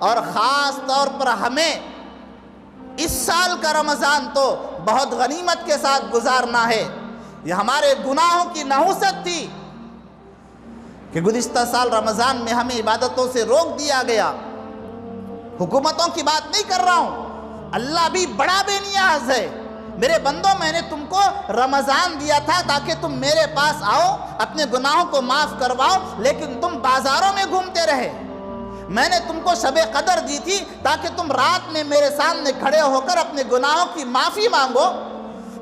اور خاص طور پر ہمیں اس سال کا رمضان تو بہت غنیمت کے ساتھ گزارنا ہے۔ یہ ہمارے گناہوں کی نحوست تھی کہ گزشتہ سال رمضان میں ہمیں عبادتوں سے روک دیا گیا۔ حکومتوں کی بات نہیں کر رہا ہوں، اللہ بھی بڑا بے نیاز ہے۔ میرے بندوں، میں نے تم کو رمضان دیا تھا تاکہ تم میرے پاس آؤ، اپنے گناہوں کو معاف کرواؤ، لیکن تم بازاروں میں گھومتے رہے۔ میں نے تم کو شب قدر دی تھی تاکہ تم رات میں میرے سامنے کھڑے ہو کر اپنے گناہوں کی معافی مانگو،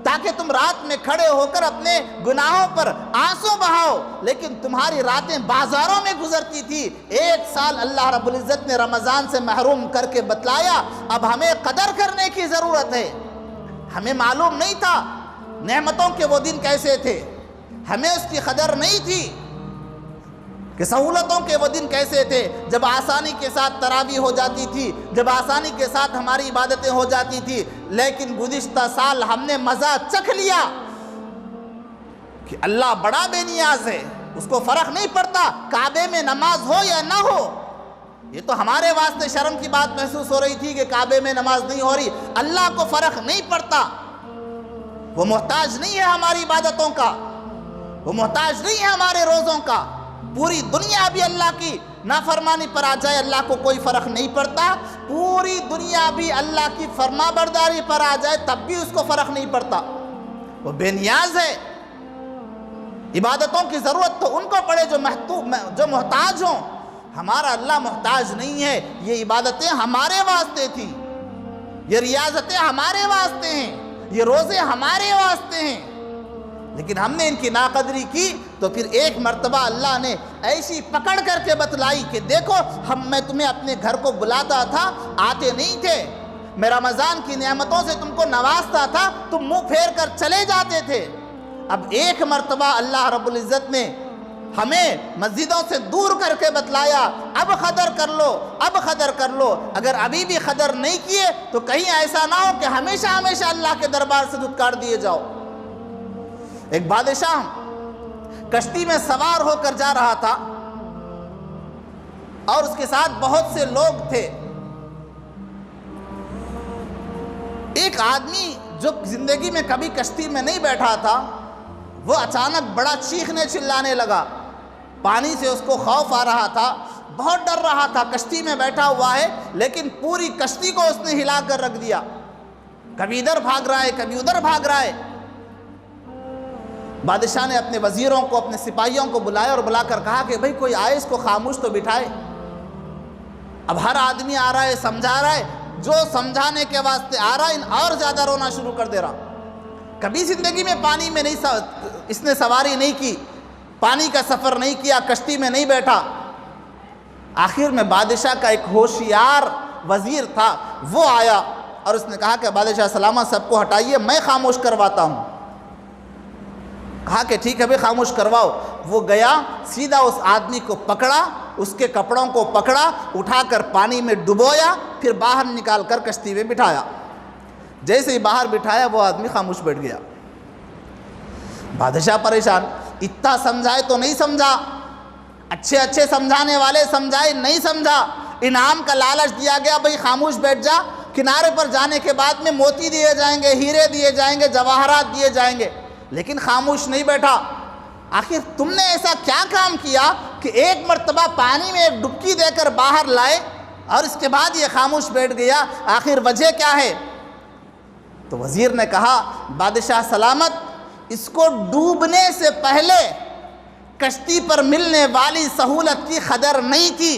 تاکہ تم رات میں کھڑے ہو کر اپنے گناہوں پر آنسو بہاؤ، لیکن تمہاری راتیں بازاروں میں گزرتی تھی۔ ایک سال اللہ رب العزت نے رمضان سے محروم کر کے بتلایا، اب ہمیں قدر کرنے کی ضرورت ہے۔ ہمیں معلوم نہیں تھا نعمتوں کے وہ دن کیسے تھے، ہمیں اس کی قدر نہیں تھی کہ سہولتوں کے وہ دن کیسے تھے، جب آسانی کے ساتھ تراویح ہو جاتی تھی، جب آسانی کے ساتھ ہماری عبادتیں ہو جاتی تھی۔ لیکن گزشتہ سال ہم نے مزہ چکھ لیا کہ اللہ بڑا بے نیاز ہے، اس کو فرق نہیں پڑتا کعبے میں نماز ہو یا نہ ہو۔ یہ تو ہمارے واسطے شرم کی بات محسوس ہو رہی تھی کہ کعبے میں نماز نہیں ہو رہی، اللہ کو فرق نہیں پڑتا۔ وہ محتاج نہیں ہے ہماری عبادتوں کا، وہ محتاج نہیں ہے ہمارے روزوں کا۔ پوری دنیا بھی اللہ کی نافرمانی پر آ جائے، اللہ کو کوئی فرق نہیں پڑتا۔ پوری دنیا بھی اللہ کی فرما برداری پر آ جائے، تب بھی اس کو فرق نہیں پڑتا۔ وہ بے نیاز ہے۔ عبادتوں کی ضرورت تو ان کو پڑے جو محتاج ہوں۔ ہمارا اللہ محتاج نہیں ہے۔ یہ عبادتیں ہمارے واسطے تھیں، یہ ریاضتیں ہمارے واسطے ہیں، یہ روزے ہمارے واسطے ہیں، لیکن ہم نے ان کی ناقدری کی تو پھر ایک مرتبہ اللہ نے ایسی پکڑ کر کے بتلائی کہ دیکھو میں تمہیں اپنے گھر کو بلاتا تھا، آتے نہیں تھے، میں رمضان کی نعمتوں سے تم کو نوازتا تھا، تم منہ پھیر کر چلے جاتے تھے۔ اب ایک مرتبہ اللہ رب العزت نے ہمیں مسجدوں سے دور کر کے بتلایا، اب قدر کر لو، اب قدر کر لو۔ اگر ابھی بھی قدر نہیں کیے تو کہیں ایسا نہ ہو کہ ہمیشہ ہمیشہ اللہ کے دربار سے دھتکار دیے جاؤ۔ ایک بادشاہ کشتی میں سوار ہو کر جا رہا تھا اور اس کے ساتھ بہت سے لوگ تھے۔ ایک آدمی جو زندگی میں کبھی کشتی میں نہیں بیٹھا تھا، وہ اچانک بڑا چیخنے چلانے لگا۔ پانی سے اس کو خوف آ رہا تھا، بہت ڈر رہا تھا، کشتی میں بیٹھا ہوا ہے لیکن پوری کشتی کو اس نے ہلا کر رکھ دیا، کبھی ادھر بھاگ رہا ہے کبھی ادھر بھاگ رہا ہے۔ بادشاہ نے اپنے وزیروں کو، اپنے سپاہیوں کو بلایا اور بلا کر کہا کہ بھئی کوئی آئے، اس کو خاموش تو بٹھائے۔ اب ہر آدمی آ رہا ہے، سمجھا رہا ہے، جو سمجھانے کے واسطے آ رہا ہے اور زیادہ رونا شروع کر دے رہا۔ کبھی زندگی میں پانی میں اس نے سواری نہیں کی، پانی کا سفر نہیں کیا، کشتی میں نہیں بیٹھا۔ آخر میں بادشاہ کا ایک ہوشیار وزیر تھا، وہ آیا اور اس نے کہا کہ بادشاہ سلامت، سب کو ہٹائیے، میں خاموش کرواتا ہوں۔ کہا کہ ٹھیک ہے بھئی خاموش کرواؤ۔ وہ گیا، سیدھا اس آدمی کو پکڑا، اس کے کپڑوں کو پکڑا، اٹھا کر پانی میں ڈبویا، پھر باہر نکال کر کشتی میں بٹھایا۔ جیسے ہی باہر بٹھایا وہ آدمی خاموش بیٹھ گیا۔ بادشاہ پریشان، اتنا سمجھائے تو نہیں سمجھا، اچھے سمجھانے والے سمجھائے نہیں سمجھا، انعام کا لالچ دیا گیا، بھئی خاموش بیٹھ جا، کنارے پر جانے کے بعد میں موتی دیے جائیں گے، ہیرے دیے جائیں گے، جواہرات دیے جائیں گے، لیکن خاموش نہیں بیٹھا۔ آخر تم نے ایسا کیا کام کیا کہ ایک مرتبہ پانی میں ایک ڈبکی دے کر باہر لائے اور اس کے بعد یہ خاموش بیٹھ گیا، آخر وجہ کیا ہے؟ تو وزیر نے کہا بادشاہ سلامت، اس کو ڈوبنے سے پہلے کشتی پر ملنے والی سہولت کی قدر نہیں تھی،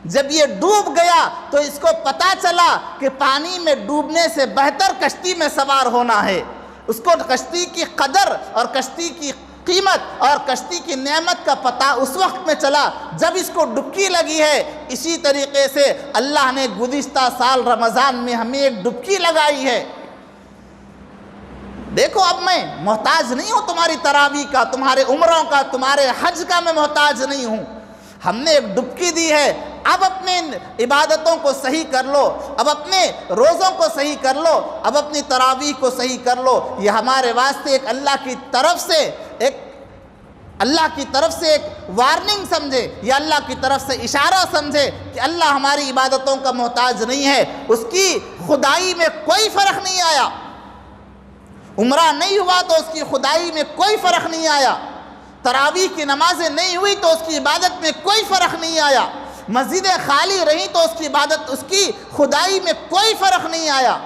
جب یہ ڈوب گیا تو اس کو پتا چلا کہ پانی میں ڈوبنے سے بہتر کشتی میں سوار ہونا ہے۔ اس کو کشتی کی قدر اور کشتی کی قیمت اور کشتی کی نعمت کا پتہ اس وقت میں چلا جب اس کو ڈبکی لگی ہے۔ اسی طریقے سے اللہ نے گزشتہ سال رمضان میں ہمیں ایک ڈبکی لگائی ہے۔ دیکھو اب میں محتاج نہیں ہوں تمہاری تراویح کا، تمہارے عمروں کا، تمہارے حج کا میں محتاج نہیں ہوں۔ ہم نے ایک ڈبکی دی ہے، اب اپنے عبادتوں کو صحیح کر لو، اب اپنے روزوں کو صحیح کر لو، اب اپنی تراویح کو صحیح کر لو۔ یہ ہمارے واسطے ایک اللہ کی طرف سے ایک اللہ کی طرف سے ایک وارننگ سمجھے یا اللہ کی طرف سے اشارہ سمجھے کہ اللہ ہماری عبادتوں کا محتاج نہیں ہے، اس کی خدائی میں کوئی فرق نہیں آیا، عمرہ نہیں ہوا تو اس کی خدائی میں کوئی فرق نہیں آیا، تراویح کی نمازیں نہیں ہوئی تو اس کی عبادت میں کوئی فرق نہیں آیا، مسجدیں خالی رہیں تو اس کی عبادت، اس کی خدائی میں کوئی فرق نہیں آیا،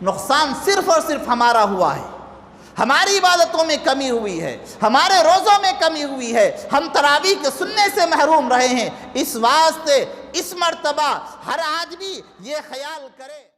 نقصان صرف اور صرف ہمارا ہوا ہے، ہماری عبادتوں میں کمی ہوئی ہے، ہمارے روزوں میں کمی ہوئی ہے، ہم تراویح کے سننے سے محروم رہے ہیں۔ اس واسطے اس مرتبہ ہر آدمی یہ خیال کرے